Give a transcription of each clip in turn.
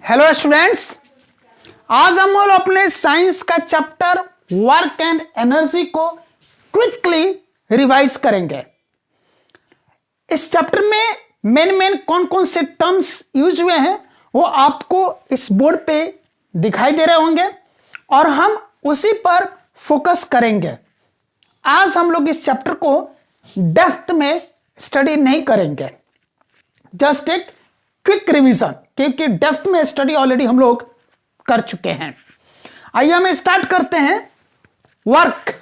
Hello students, आज हम लोग अपने साइंस का चैप्टर वर्क एंड एनर्जी को क्विकली रिवाइज करेंगे। इस चैप्टर में मेन कौन कौन से टर्म्स यूज हुए हैं वो आपको इस बोर्ड पे दिखाई दे रहे होंगे और हम उसी पर फोकस करेंगे। आज हम लोग इस चैप्टर को डेप्थ में स्टडी नहीं करेंगे, जस्ट एक क्विक रिवीजन, क्योंकि डेप्थ में स्टडी ऑलरेडी हम लोग कर चुके हैं। आइए हम स्टार्ट करते हैं। Work,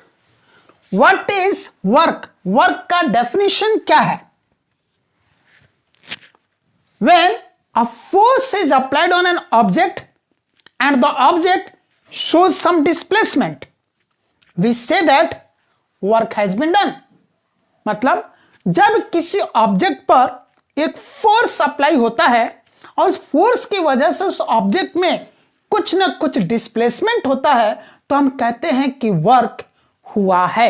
what is work? Work का डेफिनेशन क्या है? When a force is applied on an object and the object shows some displacement, we say that work has been done. मतलब जब किसी ऑब्जेक्ट पर एक फोर्स अप्लाई होता है और उस फोर्स की वजह से उस ऑब्जेक्ट में कुछ ना कुछ डिस्प्लेसमेंट होता है तो हम कहते हैं कि वर्क हुआ है।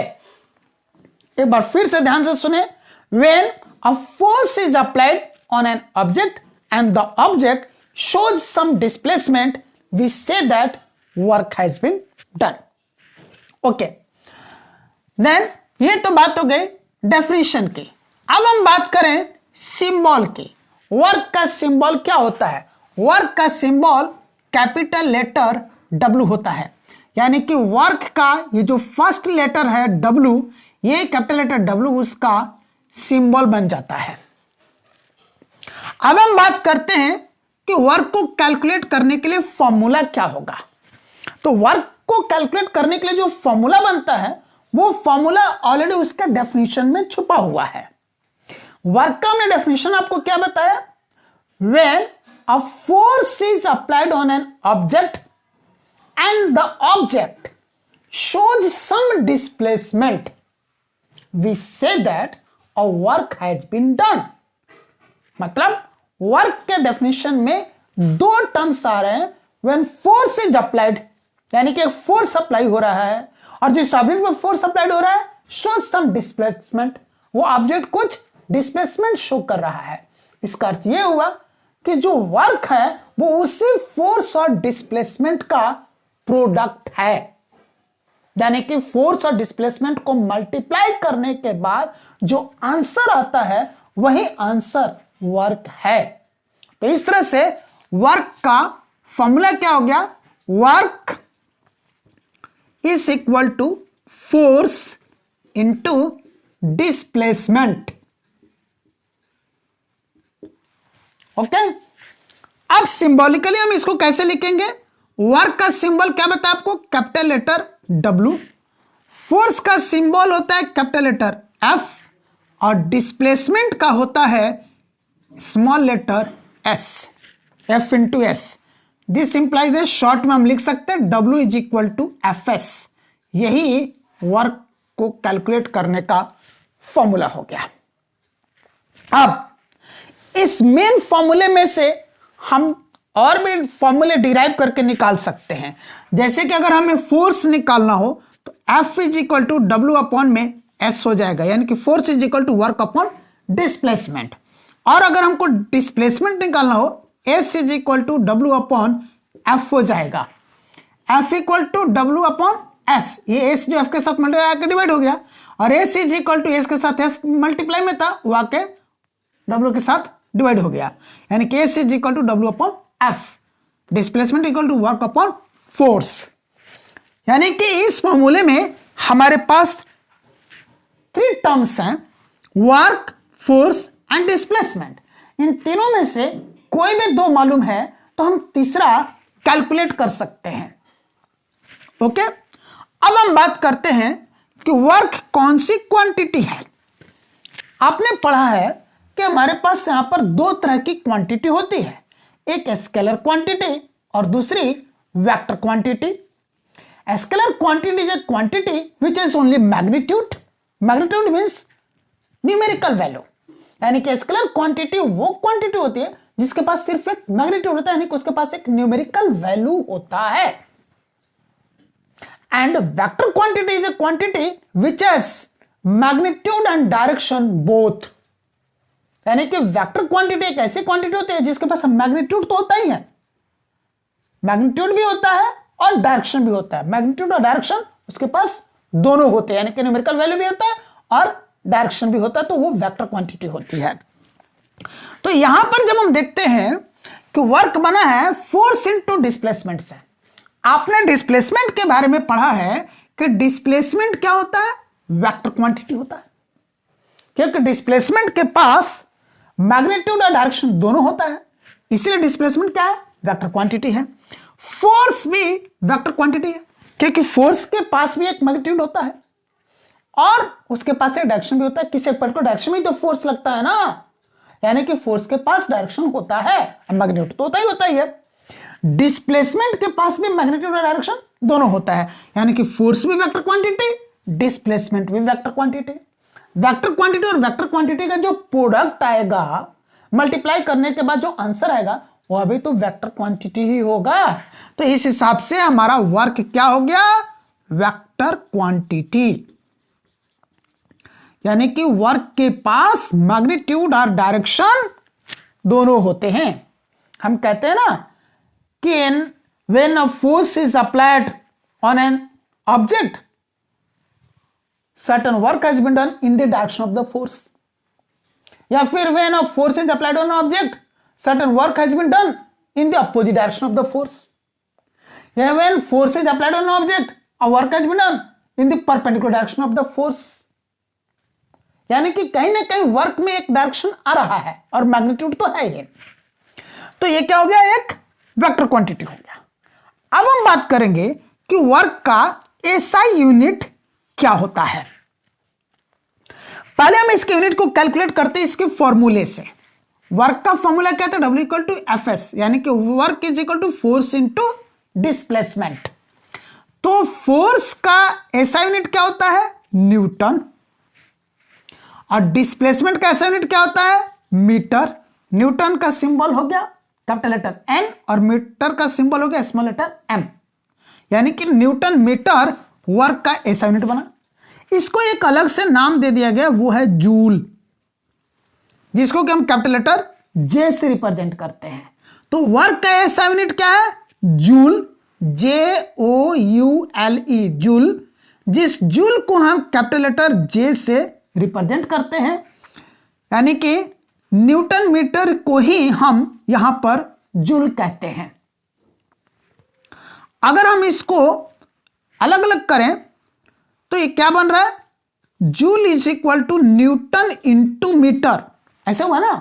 एक बार फिर से ध्यान से सुने। When a force is applied on an object and the object shows some displacement, we say that work has been done. Okay. Then ये तो बात हो गई डेफिनेशन की। अब हम बात करें सिंबल की। वर्क का सिंबल क्या होता है? वर्क का सिंबल कैपिटल लेटर W होता है, यानी कि वर्क का ये जो फर्स्ट लेटर है W, ये कैपिटल लेटर W उसका सिंबल बन जाता है। अब हम बात करते हैं कि वर्क को कैलकुलेट करने के लिए फॉर्मूला क्या होगा। तो वर्क को कैलकुलेट करने के लिए जो फॉर्मूला बनता है वो फॉर्मूला ऑलरेडी उसका डेफिनेशन में छुपा हुआ है। वर्क का हमने डेफिनेशन आपको क्या बताया? When a force is applied on an object and the object shows some displacement, we say that a work has been done. मतलब वर्क के डेफिनेशन में दो टर्म्स आ रहे हैं। When force is applied, यानी कि एक फोर्स अप्लाई हो रहा है और जिस ऑब्जेक्ट पर फोर्स अप्लाइड हो रहा है shows some displacement, वो ऑब्जेक्ट कुछ डिस्प्लेसमेंट शो कर रहा है। इसका अर्थ यह हुआ कि जो वर्क है वो उसी फोर्स और डिस्प्लेसमेंट का प्रोडक्ट है, यानी कि फोर्स और डिस्प्लेसमेंट को मल्टीप्लाई करने के बाद जो आंसर आता है वही आंसर वर्क है। तो इस तरह से वर्क का फॉर्मूला क्या हो गया? Work is equal to force into displacement. Okay, अब सिंबॉलिकली हम इसको कैसे लिखेंगे? वर्क का सिंबल क्या बताया आपको? Capital letter W। फोर्स का सिंबल होता है कैपिटल लेटर F और डिस्प्लेसमेंट का होता है small letter S, F into S। This implies है, शॉर्ट में हम लिख सकते हैं W is equal to FS। यही वर्क को कैलकुलेट करने का फॉर्मूला हो गया। अब इस मेन फॉर्मूले में से हम और भी फॉर्मूले डिराइव करके निकाल सकते हैं। जैसे कि अगर हमें फोर्स निकालना हो तो F is equal to W upon में S हो जाएगा, यानी कि force is equal to work upon displacement. और अगर हमको डिस्प्लेसमेंट निकालना हो S is equal to W upon F हो जाएगा। F equal to W upon S, ये S जो F के साथ मल्टीप्लाई आकर डिवाइड हो गया और S is equal to S के साथ F मल्टीप्लाई में था, वो आके W के साथ डिवाइड हो गया, यानी कि S is equal to W upon F। Displacement equal to work upon force. यानी कि इस फॉर्मूले में हमारे पास 3 टर्म्स हैं, वर्क, फोर्स एंड डिस्प्लेसमेंट। इन तीनों में से कोई भी 2 मालूम है तो हम तीसरा कैलकुलेट कर सकते हैं। ओके, अब हम बात करते हैं कि वर्क कौन सी क्वांटिटी है। आपने पढ़ा है कि हमारे पास यहां पर 2 तरह की क्वांटिटी होती है, एक स्केलर क्वांटिटी और दूसरी vector quantity. Scalar quantity is a quantity which is only magnitude. Magnitude means numerical value, यानी कि स्केलर क्वांटिटी वो क्वांटिटी होती है जिसके पास सिर्फ एक मैग्नीट्यूड होता है, यानी कि उसके पास एक न्यूमेरिकल वैल्यू होता है। And vector quantity is a quantity which has magnitude and direction both. यानी कि वेक्टर क्वांटिटी एक ऐसी क्वांटिटी होती है जिसके पास मैग्नीट्यूड तो होता ही है मैग्नीट्यूड भी होता है और डायरेक्शन भी होता है। मैग्नीट्यूड और डायरेक्शन उसके पास दोनों होते हैं, यानी कि न्यूमेरिकल वैल्यू भी होता है और डायरेक्शन भी होता है, तो वो वेक्टर क्वांटिटी होती है। तो यहां पर जब हम देखते हैं कि वर्क बना है फोर्स इनटू डिस्प्लेसमेंट से, आपने डिस्प्लेसमेंट के बारे में पढ़ा है कि डिस्प्लेसमेंट क्या होता है, वेक्टर क्वांटिटी होता है, क्योंकि डिस्प्लेसमेंट के पास मैग्नीट्यूड और डायरेक्शन दोनों होता है, इसलिए डिस्प्लेसमेंट क्या है, वेक्टर क्वांटिटी है। फोर्स भी वेक्टर क्वांटिटी है, क्योंकि फोर्स के पास भी एक मैग्नीट्यूड होता है और उसके पास एक डायरेक्शन भी होता है। किसी पर्टिकुलर डायरेक्शन में तो फोर्स लगता है ना, यानी कि फोर्स के पास डायरेक्शन होता है, मैग्नीट्यूड तो होता ही है। डिस्प्लेसमेंट के पास भी मैग्नीट्यूड और डायरेक्शन दोनों होता है, यानी कि फोर्स भी वेक्टर क्वांटिटी, डिस्प्लेसमेंट भी वेक्टर क्वांटिटी। वेक्टर क्वांटिटी और वेक्टर क्वांटिटी का जो प्रोडक्ट आएगा, मल्टीप्लाई करने के बाद जो आंसर आएगा वो अभी तो वेक्टर क्वांटिटी ही होगा। तो इस हिसाब से हमारा वर्क क्या हो गया, वेक्टर क्वांटिटी, यानी कि वर्क के पास मैग्नीट्यूड और डायरेक्शन दोनों होते हैं। हम कहते हैं ना कि when a force is applied on an object, certain work has been done in the direction of the force, या फिर when a force is applied on an object, certain work has been done in the opposite direction of the force, या when force is applied on an object, a work has been done in the perpendicular direction of the force, यानी कि कहीं ना कहीं work में एक direction आ रहा है और मैग्नीट्यूड तो है ही। तो ये क्या हो गया, एक वेक्टर क्वांटिटी हो गया। अब हम बात करेंगे कि वर्क का एसआई यूनिट क्या होता है। पहले हम इसके यूनिट को कैलकुलेट करते हैं इसके फॉर्मूले से। वर्क का फॉर्मूला क्या था, W इक्वल टू एफएस, यानी कि work is equal to force into displacement. तो फोर्स का ऐसा यूनिट क्या होता है, न्यूटन, और डिस्प्लेसमेंट का ऐसा यूनिट क्या होता है, मीटर। न्यूटन का सिंबल हो गया कैपिटल लेटर N और मीटर का सिंबल हो गया स्मॉल लेटर M, यानी कि न्यूटन मीटर वर्क का ऐसा यूनिट बना। इसको एक अलग से नाम दे दिया गया, वो है जूल, जिसको कि हम कैपिटल लेटर J से रिप्रेजेंट करते हैं। तो वर्क का ऐसा यूनिट क्या है, जूल, JOULE, जूल। जिस जूल को हम कैपिटल लेटर J से रिप्रेजेंट करते हैं, यानी कि न्यूटन मीटर को ही हम यहां पर जूल कहते हैं। अगर हम इसको अलग अलग करें तो ये क्या बन रहा है, joule is equal to newton into metre, ऐसे हुआ ना,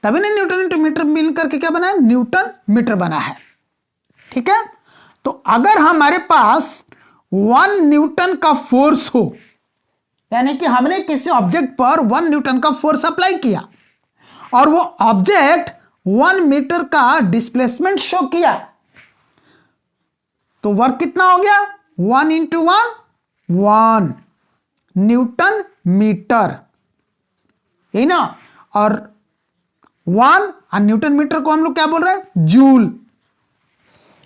तभी ना न्यूटन इंटू मीटर मिल करके क्या बना है, न्यूटन मीटर बना है। ठीक है, तो अगर हमारे पास 1 न्यूटन का फोर्स हो, यानी कि हमने किसी ऑब्जेक्ट पर 1 न्यूटन का फोर्स अप्लाई किया और वो ऑब्जेक्ट 1 मीटर का डिस्प्लेसमेंट शो किया, तो वर्क कितना हो गया, 1 इंटू 1 न्यूटन मीटर, यही ना। और 1 न्यूटन मीटर को हम लोग क्या बोल रहे हैं, जूल,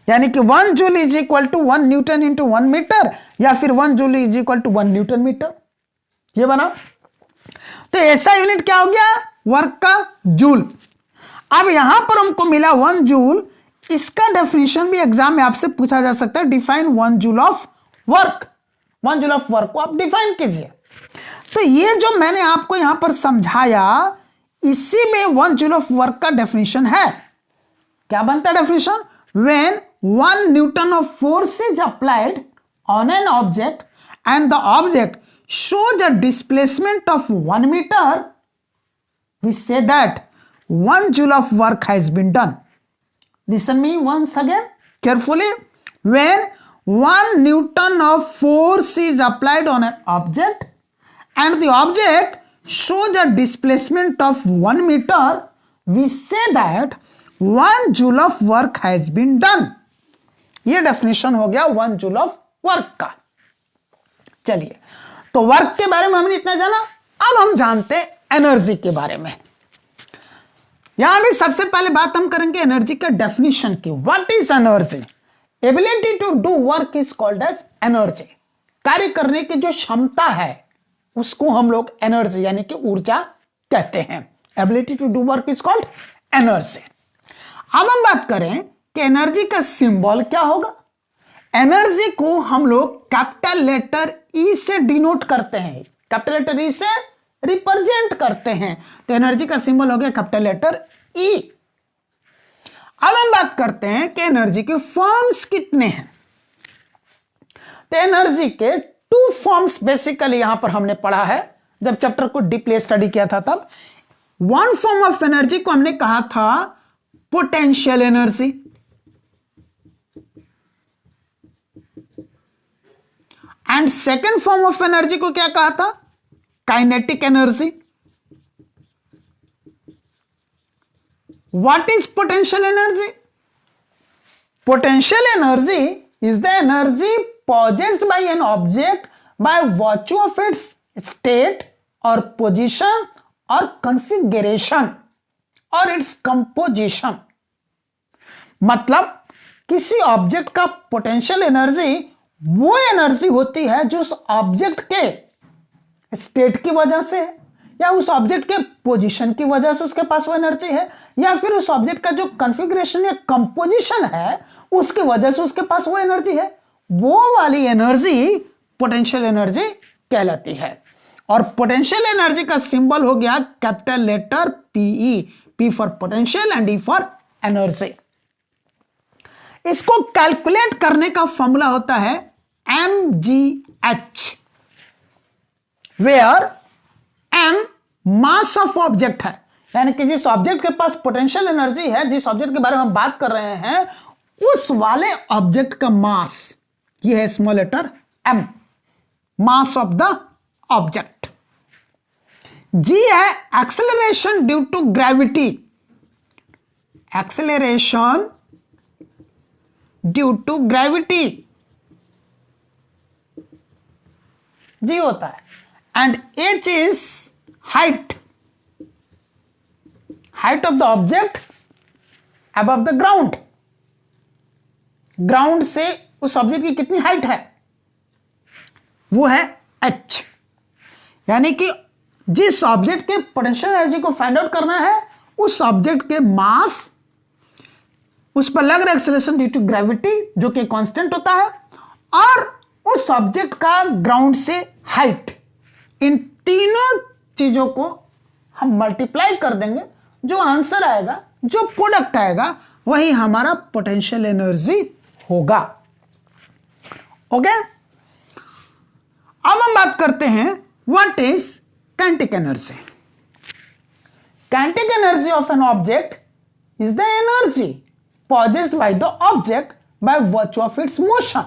यानी कि 1 joule is equal to 1 newton into 1 metre, या फिर 1 joule is equal to 1 newton metre, ये बना। तो ऐसा यूनिट क्या हो गया, वर्क का जूल। अब यहां पर हमको मिला 1 जूल, इसका डेफिनेशन भी एग्जाम में आपसे पूछा जा सकता है, define 1 joule of work. 1 joule of work को आप डिफाइन कीजिए। तो ये जो मैंने आपको यहां पर समझाया, इसी में 1 जूल ऑफ वर्क का डेफिनेशन है। क्या बनता है definition, when 1 Newton of force is applied on an object and the object shows a displacement of 1 meter, we say that 1 joule of work has been done. Listen me once again carefully. When 1 newton of force is applied on an object and the object shows a displacement of 1 meter, we say that 1 joule of work has been done. ये definition हो गया 1 joule of work का। चलिए, तो work के बारे में हमने इतना जाना, अब हम जानते हैं एनर्जी के बारे में। यहां भी सबसे पहले बात हम करेंगे एनर्जी का डेफिनेशन की। What is energy, ability to do work is called as energy. कार्य करने की जो क्षमता है उसको हम लोग एनर्जी यानी कि ऊर्जा कहते हैं। Ability to do work is called energy. अब हम बात करें कि एनर्जी का सिंबल क्या होगा। एनर्जी को हम लोग कैपिटल लेटर ई से डिनोट करते हैं, कैपिटल लेटर ई से रिप्रेजेंट करते हैं। तो एनर्जी का सिंबल हो गया कैपिटल लेटर ई। अब हम बात करते हैं कि एनर्जी के फॉर्म्स कितने हैं। तो एनर्जी के टू फॉर्म्स बेसिकली यहां पर हमने पढ़ा है जब चैप्टर को डीपली स्टडी किया था। तब वन फॉर्म ऑफ एनर्जी को हमने कहा था potential energy, and second form of energy को क्या कहा था, kinetic energy. What is potential energy? Potential energy is the energy possessed by an object by virtue of its state or position or configuration or its composition। मतलब किसी object का potential energy वो energy होती है जो उस object के state की वजह से है, या उस ऑब्जेक्ट के पोजीशन की वजह से उसके पास वो एनर्जी है, या फिर उस ऑब्जेक्ट का जो कॉन्फ़िगरेशन या कंपोजिशन है उसकी वजह से उसके पास वो एनर्जी है। वो वाली एनर्जी पोटेंशियल एनर्जी कहलाती है। और पोटेंशियल एनर्जी का सिंबल हो गया capital letter PE, P for potential and E for energy. इसको कैलकुलेट करने का फॉर्मूला होता है mgh, where m mass of object है, यानी कि जिस ऑब्जेक्ट के पास पोटेंशियल एनर्जी है, जिस ऑब्जेक्ट के बारे में हम बात कर रहे हैं, उस वाले ऑब्जेक्ट का मास, ये है small letter m, mass of the object. g है acceleration due to gravity, acceleration due to gravity g होता है। And h is height, height of the object above the ground, ground से उस object की कितनी height है, वो है h। यानी कि जिस ऑब्जेक्ट के पोटेंशियल एनर्जी को फाइंड आउट करना है, उस ऑब्जेक्ट के मास, उस पर लग रहा एक्सेलरेशन ड्यू टू ग्रेविटी जो कि कांस्टेंट होता है, और उस ऑब्जेक्ट का ग्राउंड से हाइट, इन तीनों चीजों को हम मल्टीप्लाई कर देंगे, जो आंसर आएगा, जो प्रोडक्ट आएगा, वही हमारा पोटेंशियल एनर्जी होगा। ओके, अब हम बात करते हैं what is kinetic energy. Kinetic energy of an object is the energy possessed by the object by virtue of its motion।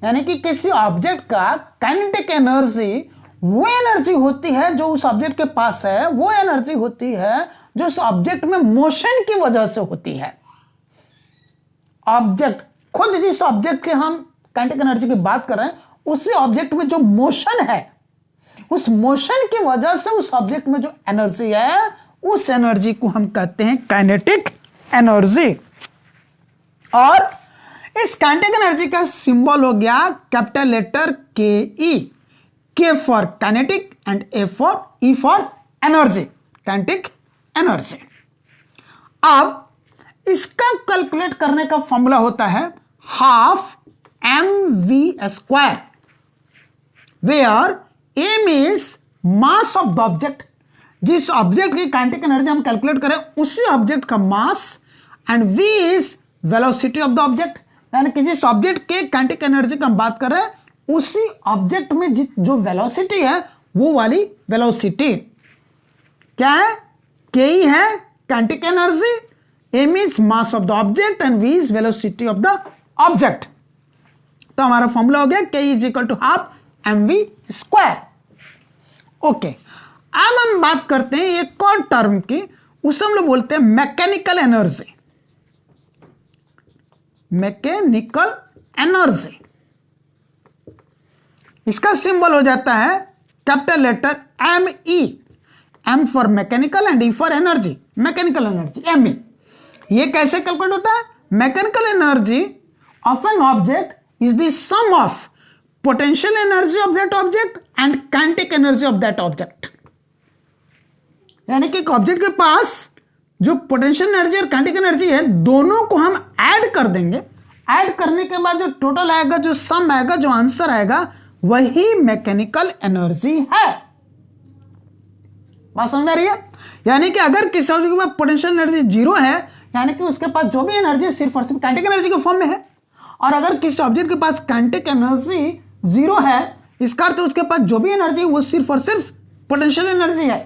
यानी कि किसी ऑब्जेक्ट का काइनेटिक एनर्जी वो एनर्जी होती है जो उस ऑब्जेक्ट के पास है, वो एनर्जी होती है जो उस ऑब्जेक्ट में मोशन की वजह से होती है। ऑब्जेक्ट खुद, जिस ऑब्जेक्ट के हम काइनेटिक एनर्जी की बात कर रहे हैं, उसी ऑब्जेक्ट में जो मोशन है, उस मोशन की वजह से उस ऑब्जेक्ट में जो एनर्जी है, उस एनर्जी को हम कहते हैं काइनेटिक एनर्जी। और इस काइनेटिक एनर्जी का सिंबल हो गया capital letter K E, K for kinetic and A for E for energy, kinetic energy. अब इसका कैलकुलेट करने का फॉर्मूला होता है half mv², where m is mass of the object. जिस ऑब्जेक्ट की काइनेटिक एनर्जी हम कैलकुलेट करें, उसी ऑब्जेक्ट का mass, and v is velocity of the object. यानी कि जिस ऑब्जेक्ट के काइनेटिक एनर्जी की हम बात कर रहे हैं, उसी ऑब्जेक्ट में जो वेलोसिटी है, वो वाली वेलोसिटी क्या है, k है kinetic energy, m is mass of the object and v is velocity of the object. तो हमारा फॉर्मूला हो गया k is equal to half mv²। Okay, अब हम बात करते हैं एक और टर्म की, उसे हम लोग बोलते हैं मैकेनिकल एनर्जी। मैकेनिकल एनर्जी, इसका सिंबल हो जाता है capital letter ME, M for mechanical and E for energy. Mechanical energy ME, ये कैसे कैलकुलेट होता है? Mechanical energy of an object is the sum of potential energy of that object and kinetic energy of that object. यानी कि एक object के पास जो पोटेंशियल एनर्जी और काइनेटिक एनर्जी है दोनों को हम ऐड कर देंगे। ऐड करने के बाद जो टोटल आएगा, जो सम आएगा, जो आंसर आएगा, वही मैकेनिकल एनर्जी है। बात समझ आ रही है? यानी कि अगर किसी ऑब्जेक्ट के पास पोटेंशियल एनर्जी जीरो है, यानी कि उसके पास जो भी एनर्जी सिर्फ और सिर्फ काइनेटिक एनर्जी के फॉर्म में है। और अगर किसी ऑब्जेक्ट के पास काइनेटिक एनर्जी जीरो है, इसका अर्थ उसके पास जो भी एनर्जी वो सिर्फ और सिर्फ पोटेंशियल एनर्जी है।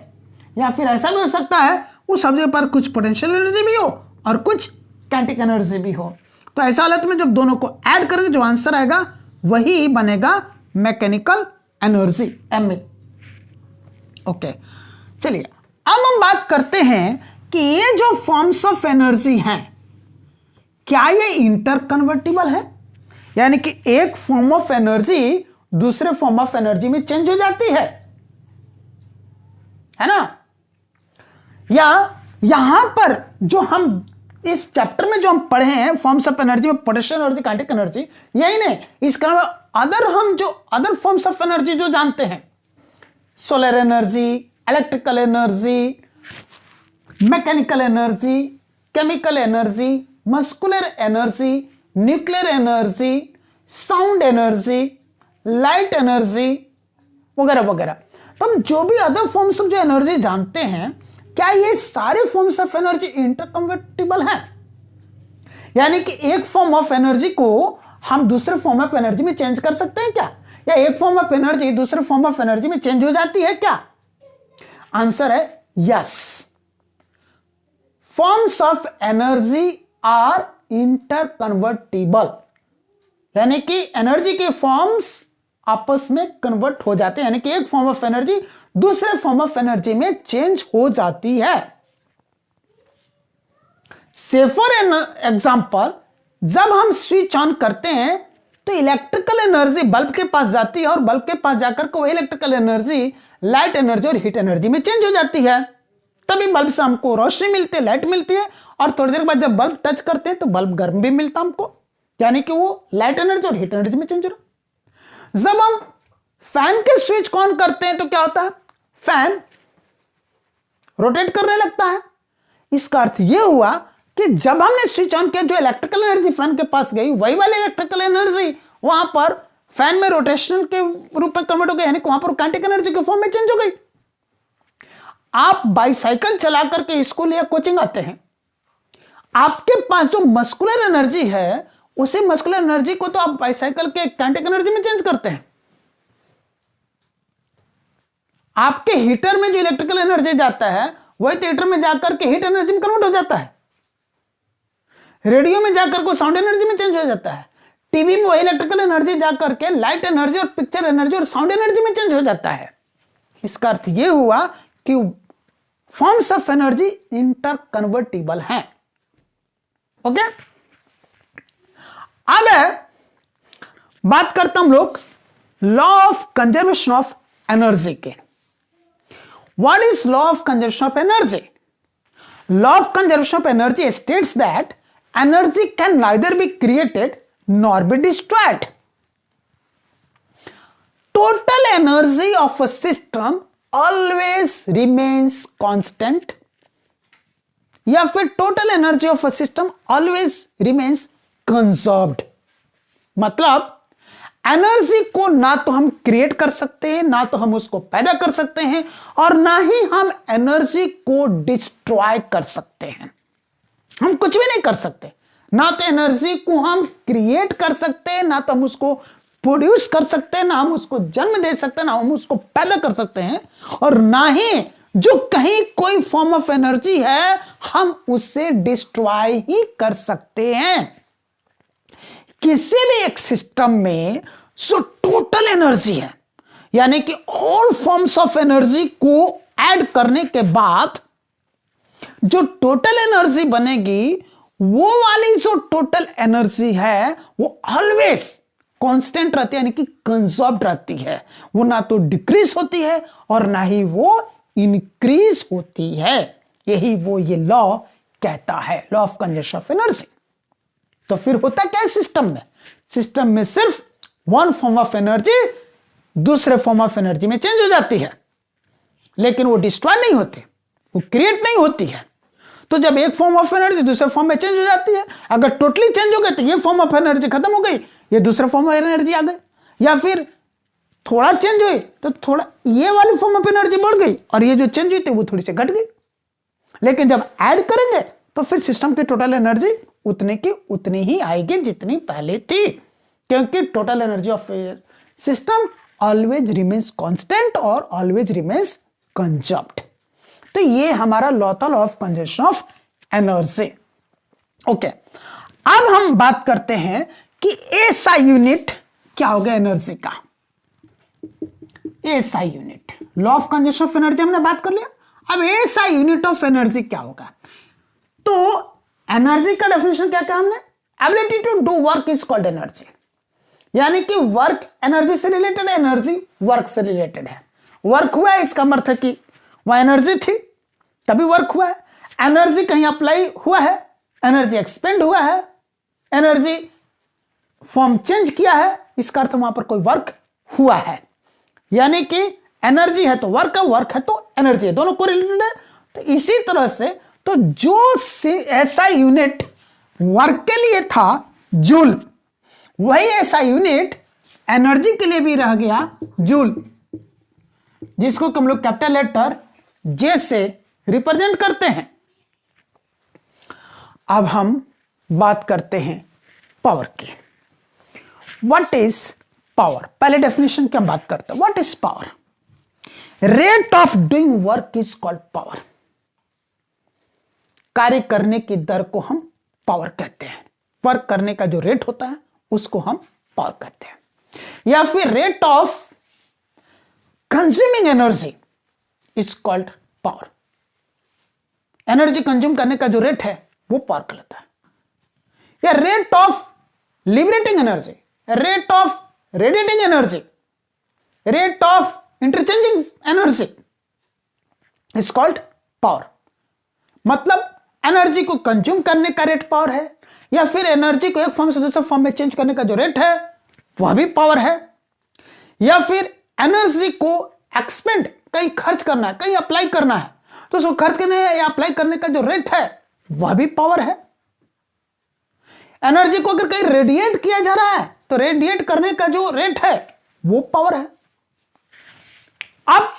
या फिर ऐसा भी हो सकता है उस ऑब्जेक्ट पर कुछ पोटेंशियल एनर्जी भी हो और कुछ काइनेटिक एनर्जी भी हो। तो ऐसा हालत में जब दोनों को ऐड करेंगे, जो आंसर आएगा वही बनेगा मैकेनिकल एनर्जी, एम। ओके, चलिए अब हम बात करते हैं कि ये जो फॉर्म्स ऑफ एनर्जी हैं, क्या ये इंटरकन्वर्टिबल है? यानी कि एक फॉर्म ऑफ एनर्जी दूसरे फॉर्म ऑफ एनर्जी में चेंज हो जाती है ना? या यहां पर जो हम इस चैप्टर में जो हम पढ़े हैं फॉर्म्स ऑफ एनर्जी में पोटेंशियल एनर्जी, काइनेटिक एनर्जी, यही नहीं, इसके अलावा हम जो अदर फॉर्म्स ऑफ एनर्जी जो जानते हैं, solar energy, electrical energy, mechanical energy, chemical energy, muscular energy, nuclear energy, sound energy, light energy वगैरह वगैरह। तो हम जो भी अदर फॉर्म्स ऑफ जो एनर्जी जानते हैं, क्या ये सारे फॉर्म्स ऑफ एनर्जी इंटरकन्वर्टिबल हैं? यानी कि एक फॉर्म ऑफ एनर्जी को हम दूसरे फॉर्म ऑफ एनर्जी में चेंज कर सकते हैं क्या? या एक फॉर्म ऑफ एनर्जी दूसरे फॉर्म ऑफ एनर्जी में चेंज हो जाती है क्या? आंसर है yes. Forms of energy are interconvertible, यानी कि एनर्जी के फॉर्म्स आपस में कन्वर्ट हो जाते हैं, यानी कि एक फॉर्म ऑफ एनर्जी दूसरे फॉर्म ऑफ एनर्जी में चेंज हो जाती है। से फॉर एग्जांपल, जब हम स्विच ऑन करते हैं तो इलेक्ट्रिकल एनर्जी बल्ब के पास जाती है और बल्ब के पास जाकर को इलेक्ट्रिकल एनर्जी लाइट एनर्जी और हीट एनर्जी में चेंज हो जाती है। तभी बल्ब से हमको रोशनी मिलती है, लाइट मिलती है, और थोड़ी देर बाद जब बल्ब टच करते हैं तो बल्ब गर्म भी मिलता हमको, यानी कि वो लाइट एनर्जी और हीट एनर्जी में चेंज हो रहा। जब हम फैन के स्विच को ऑन करते हैं तो क्या होता है? फैन रोटेट करने लगता है। इसका अर्थ यह हुआ कि जब हमने स्विच ऑन किया, जो इलेक्ट्रिकल एनर्जी फैन के पास गई, वही वाली इलेक्ट्रिकल एनर्जी वहां पर फैन में रोटेशनल के रूप में कन्वर्ट हो गई, यानी कि वहां पर काइनेटिक एनर्जी के फॉर्म में चेंज हो गई। आप बाइसाइकिल चला करके स्कूल या कोचिंग आते हैं, आपके पास जो मस्कुलर एनर्जी है, उसी मस्कुलर एनर्जी को तो आप बाइसाइकिल के काइनेटिक एनर्जी में चेंज करते हैं। आपके हीटर में जो इलेक्ट्रिकल एनर्जी जाता है, वही तो हीटर में जाकर के हीट एनर्जी में कन्वर्ट हो जाता है। रेडियो में जाकर को साउंड एनर्जी में चेंज हो जाता है। टीवी में वही इलेक्ट्रिकल एनर्जी जाकर के लाइट एनर्जी और पिक्चर एनर्जी और साउंड एनर्जी में चेंज हो जाता है। इसका अर्थ यह हुआ कि फॉर्म्स ऑफ एनर्जी इंटरकन्वर्टिबल हैं। ओके, अब बात करता हम लोग law of conservation of energy के। What is law of conservation of energy? Law of conservation of energy states that energy can neither be created nor be destroyed. Total energy of a system always remains constant, या फिर total energy of a system always remains conserved. मतलब energy को ना तो हम create कर सकते हैं, ना तो हम उसको पैदा कर सकते हैं, और ना ही हम एनर्जी को डिस्ट्रॉय कर सकते हैं। हम कुछ भी नहीं कर सकते। ना तो एनर्जी को हम क्रिएट कर सकते हैं, ना तो हम उसको प्रोड्यूस कर सकते हैं, ना हम उसको जन्म दे सकते हैं, ना हम उसको पैदा कर सकते हैं, और ना ही जो कहीं कोई फॉर्म ऑफ एनर्जी है हम उससे डिस्ट्रॉय ही कर सकते हैं। किसी भी एक सिस्टम में जो टोटल एनर्जी है, यानी कि ऑल फॉर्म्स ऑफ एनर्जी को ऐड करने के बाद जो टोटल एनर्जी बनेगी, वो वाली जो टोटल एनर्जी है वो ऑलवेज कांस्टेंट रहती है, यानी कि कंजर्व्ड रहती है। वो ना तो डिक्रीज होती है और ना ही वो इंक्रीज होती है। यही वो ये लॉ कहता है, law of conservation of energy. तो फिर होता क्या है सिस्टम में? सिस्टम में सिर्फ वन फॉर्म ऑफ एनर्जी दूसरे फॉर्म ऑफ एनर्जी में चेंज हो जाती है, लेकिन वो डिस्ट्रॉय नहीं होती, वो क्रिएट नहीं होती है। तो जब एक फॉर्म ऑफ एनर्जी दूसरे फॉर्म में चेंज हो जाती है, अगर टोटली चेंज हो गए तो ये फॉर्म ऑफ एनर्जी खत्म हो गई, ये दूसरा फॉर्म ऑफ एनर्जी आ गई, या फिर थोड़ा चेंज हुई तो थोड़ा ये वाली फॉर्म ऑफ एनर्जी बढ़ गई और ये जो चेंज हुई थी वो थोड़ी सी घट गई। लेकिन जब ऐड करेंगे तो फिर सिस्टम की टोटल एनर्जी उतने की उतनी ही आएगी जितनी पहले थी, क्योंकि total energy of system always remains constant और ऑलवेज रिमेन्स कंजर्व्ड। तो ये हमारा law of conservation of energy. Okay, अब हम बात करते हैं कि एसआई यूनिट क्या होगा एनर्जी का। SI unit, law of conservation of energy हमने बात कर लिया। अब एसआई यूनिट ऑफ एनर्जी क्या होगा? तो एनर्जी का डेफिनेशन क्या कहा हमने? Ability to do work is called energy, यानी कि वर्क एनर्जी से रिलेटेड है, एनर्जी वर्क से रिलेटेड है। वर्क हुआ है इसका अर्थ है कि वह एनर्जी थी तभी वर्क हुआ है, एनर्जी कहीं अप्लाई हुआ है, एनर्जी एक्सपेंड हुआ है, एनर्जी फॉर्म चेंज किया है, इसका अर्थ वहां पर कोई वर्क हुआ है। यानी कि एनर्जी है तो वर्क है तो एनर्जी है, दोनों को रिलेटेड है। तो इसी तरह से तो जो ऐसा यूनिट वर्क के लिए था जूल, वही ऐसा यूनिट एनर्जी के लिए भी रह गया जूल, जिसको हम लोग कैपिटल लेटर जे से रिप्रेजेंट करते हैं। अब हम बात करते हैं पावर की। What is power? पहले डेफिनेशन की हम बात करते हैं। What is power? Rate of doing work is called power. कार्य करने की दर को हम पावर कहते हैं। वर्क करने का जो रेट होता है उसको हम पावर कहते हैं। या फिर rate of consuming energy is called power. Energy consume करने का जो रेट है वो पावर कहलाता है। या rate of liberating energy, rate of radiating energy, rate of interchanging energy is called power. मतलब एनर्जी को कंज्यूम करने का रेट पावर है, या फिर एनर्जी को एक फॉर्म से दूसरे फॉर्म में चेंज करने का जो रेट है वह भी पावर है, या फिर एनर्जी को एक्सपेंड कहीं खर्च करना है, कहीं अप्लाई करना है, तो उसको खर्च करने या अप्लाई करने का जो रेट है वह भी पावर है। एनर्जी को अगर कहीं रेडिएट किया जा रहा है तो रेडिएट करने का जो रेट है वो पावर है। अब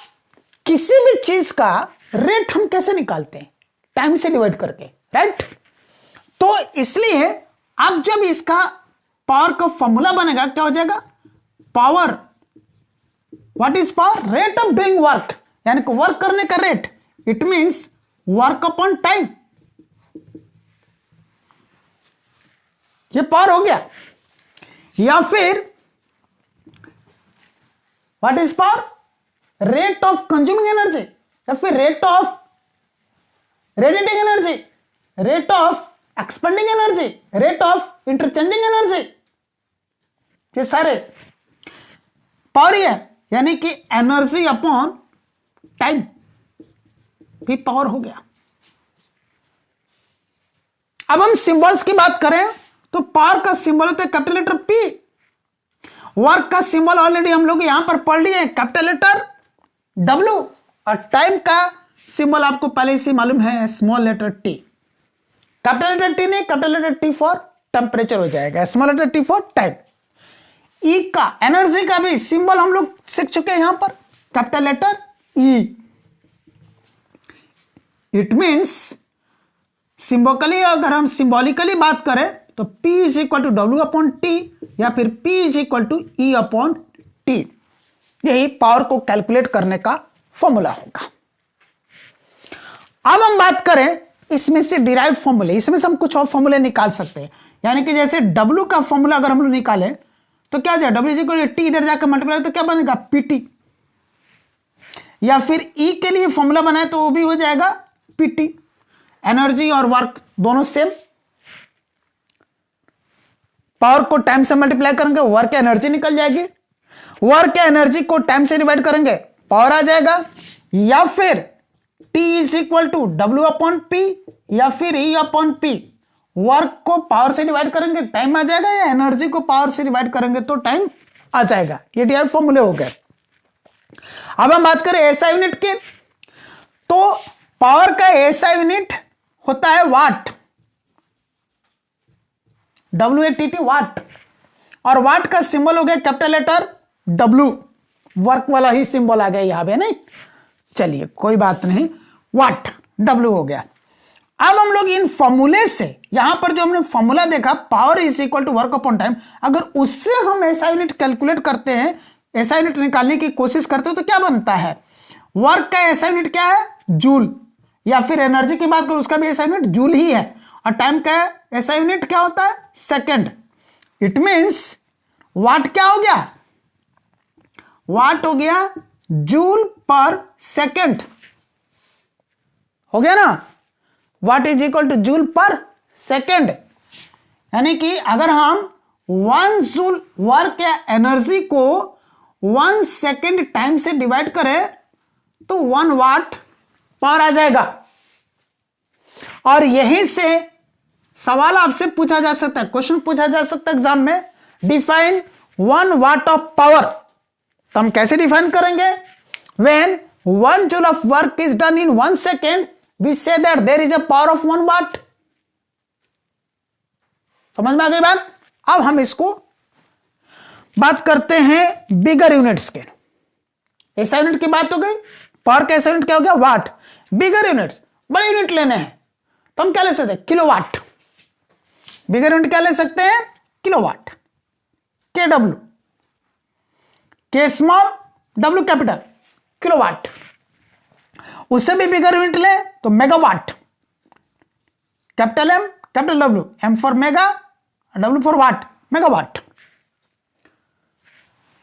किसी भी चीज का रेट हम कैसे निकालते हैं? टाइम से डिवाइड करके, राइट? तो इसलिए अब जब इसका पावर का फॉर्मूला बनेगा क्या हो जाएगा? Power, what is power? Rate of doing work, यानी कि वर्क करने का rate. It means work upon time. ये पावर हो गया। या फिर what is power? Rate of consuming energy, या फिर rate of radiating energy, rate of expanding energy, rate of interchanging energy, ये सारे पावर ही है। यानी कि एनर्जी अपॉन टाइम भी पावर हो गया। अब हम सिंबल्स की बात करें तो पावर का सिंबल होता है कैपिटल लेटर पी। वर्क का सिंबल ऑलरेडी हम लोग यहां पर पढ़ लिए, कैपिटल लेटर डब्ल्यू। और टाइम का सिंबल आपको पहले से मालूम है, small letter T. Capital letter T नहीं, capital letter T for temperature हो जाएगा, small letter T for time. E का, एनर्जी का भी सिंबल हम लोग सीख चुके हैं यहां पर, capital letter E. It means symbolically, अगर हम सिंबॉलिकली बात करें तो P is equal to W upon T, या फिर P is equal to E upon T. यही पावर को कैलकुलेट करने का फॉर्मूला होगा। अब हम बात करें इसमें से डिराइव फॉर्मूले, इसमें से हम कुछ और फॉर्मूले निकाल सकते हैं। यानी कि जैसे W का फॉर्मूला अगर हम लोग निकालें तो क्या जाए, W is equal to T, इधर जाकर मल्टीप्लाई तो क्या बनेगा? PT। या फिर E के लिए फॉर्मूला बनाए तो वो भी हो जाएगा PT। एनर्जी और वर्क दोनों सेम, पावर को टाइम से मल्टीप्लाई करेंगे वर्क एनर्जी निकल जाएगी, वर्क एनर्जी को टाइम से डिवाइड करेंगे पावर आ जाएगा। या फिर T is equal to W upon P, या फिर E अपॉन पी। वर्क को पावर से डिवाइड करेंगे टाइम आ जाएगा, या एनर्जी को पावर से डिवाइड करेंगे तो टाइम आ जाएगा। ये डिराइव फॉर्मूले हो गए। अब हम बात करें एसआई यूनिट की, तो पावर का एसआई यूनिट होता है वाट, WATT वाट, और वाट का सिंबल हो गया कैपिटल लेटर W, वर्क वाला ही सिंबल आ गया यहां पे, नहीं? चलिए कोई बात नहीं, वाट W हो गया। अब हम लोग इन फॉर्मूले से, यहां पर जो हमने फॉर्मूला देखा power is equal to work upon time, अगर उससे हम ऐसा यूनिट कैलकुलेट करते हैं, ऐसा यूनिट निकालने की कोशिश करते हैं, तो क्या बनता है? वर्क का ऐसा यूनिट क्या है? जूल, या फिर एनर्जी की बात करो उसका भी ऐसा यूनिट जूल ही है, और टाइम का ऐसा यूनिट क्या होता है? सेकेंड। इट मीन्स वाट क्या हो गया? वाट हो गया जूल पर सेकेंड, हो गया ना? What is equal two joule पर सेकेंड, यानी कि अगर हम 1 जूल वर्क या एनर्जी को 1 सेकेंड टाइम से डिवाइड करें तो 1 वाट पर आ जाएगा। और यहीं से सवाल आपसे पूछा जा सकता है, क्वेश्चन पूछा जा सकता है एग्जाम में, डिफाइन 1 वाट ऑफ पावर। तो हम कैसे डिफाइन करेंगे? When 1 joule of work is done in 1 second, we say that there is a power of 1 watt। समझ में आ गई बात? अब हम इसको बात करते हैं बिगर यूनिट्स के। ऐसा यूनिट की बात हो गई, पावर का ऐसा यूनिट क्या हो गया? वाट। बिगर यूनिट्स, बड़े यूनिट लेने हैं, तो हम क्या ले सकते हैं? किलोवाट। बिगर यूनिट क्या ले सकते हैं? Kilowatt, KW, K small W capital, kilowatt. उससे भी बिगर यूनिट ले तो megawatt, capital M capital W, M for mega, W for watt, megawatt.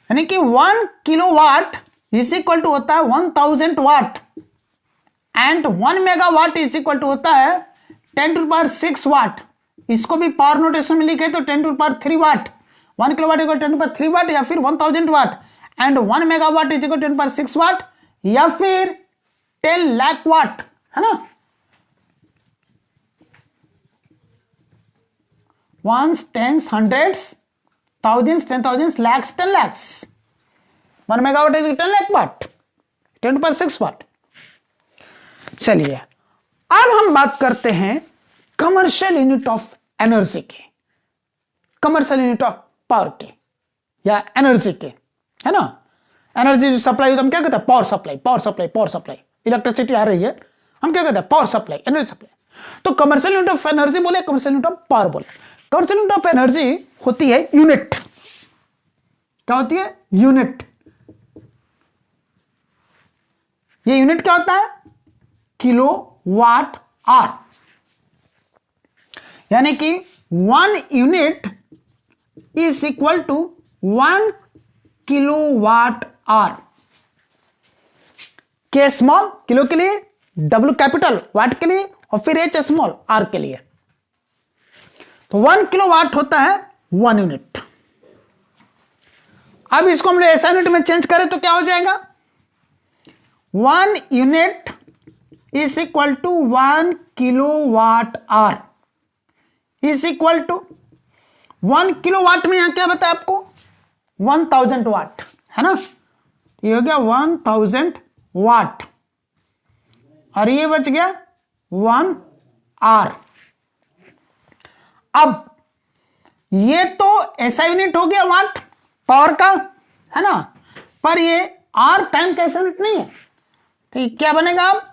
यानी कि 1 किलोवाट इज इक्वल टू होता है 1000 watt, and 1 megawatt is equal to होता है 10⁻6 वाट। इसको भी पावर नोटेशन में लिखे तो 10⁻3 वाट। 1 किलोवाट इक्वल 10⁻3 वाट, या फिर 1000 watt, and 1 megawatt is equal 10⁻6 वाट, या फिर 10 लाख वाट, है ना? 1s, 10s, 100s, 1000s, 10,000s, lakhs, 10 lakhs। 1 megawatt is 10 lakh watt, 10⁻6 watt. चलिए अब हम बात करते हैं कमर्शियल यूनिट ऑफ एनर्जी के, कमर्शियल यूनिट ऑफ पावर के या एनर्जी के, है ना? एनर्जी जो सप्लाई होता है हम क्या कहते हैं? Power supply, power supply, power supply. Electricity आ रही है, हम क्या कहते हैं? Power supply, energy supply. तो कमर्शियल यूनिट ऑफ एनर्जी बोले, कमर्शियल यूनिट ऑफ पावर बोले। कमर्शियल यूनिट ऑफ एनर्जी होती है यूनिट। क्या होती है? यूनिट। ये यूनिट क्या होता है? Kilowatt hour. यानी कि 1 unit is equal to 1 kilowatt hour. K small kilo के लिए, W कैपिटल वाट के लिए, और फिर H स्मॉल R के लिए। तो 1 किलो वाट होता है 1 यूनिट। अब इसको हम लोग ऐसा यूनिट में चेंज करें तो क्या हो जाएगा? 1 unit is equal to 1 kilowatt hour is equal to 1 kilowatt में यहां क्या बताया आपको? 1000 वाट, है ना? ये हो गया 1000 वाट, और ये बच गया 1 आवर। अब ये तो ऐसा यूनिट हो गया वाट पावर का, है ना? पर ये आर टाइम का ऐसा यूनिट नहीं है, तो ये क्या बनेगा? अब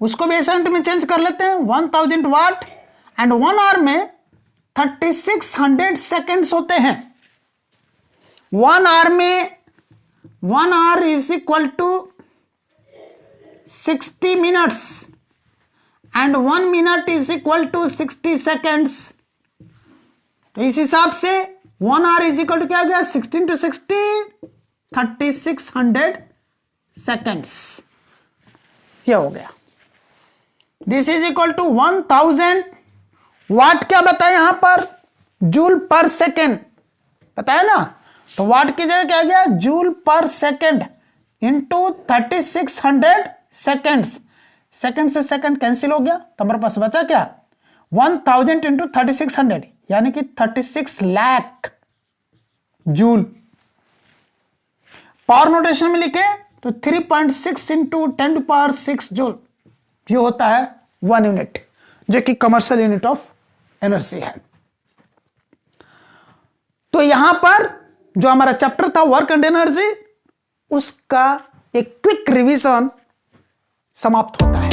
उसको भी ऐसा यूनिट में चेंज कर लेते हैं। 1000 वाट एंड 1 आवर में 3600 सेकेंड्स होते हैं। 1 आवर में 1 hour is equal to 60 minutes and 1 minute is equal to 60 seconds. तो इस हिसाब से 1 आवर इज इक्वल टू क्या हो गया? 16 to 60, 3600 सेकेंड्स। ये हो गया। दिस इज इक्वल टू 1000 वाट। क्या बताया यहां पर? जूल पर सेकेंड बताया ना, तो वाट की जगह क्या गया? जूल पर सेकेंड इंटू 3600 सेकेंड्स। सेकेंड से सेकेंड कैंसिल हो गया, तो हमारे पास बचा क्या? 1000 इंटू 3600 यानी कि 36 लाख जूल। पावर नोटेशन में लिखे तो 3.6 इंटू 10⁻6 जूल, ये होता है 1 यूनिट, जो कि कमर्शियल यूनिट ऑफ एनर्जी है। तो यहां पर जो हमारा चैप्टर था वर्क एंड एनर्जी, उसका एक क्विक रिवीजन समाप्त होता है।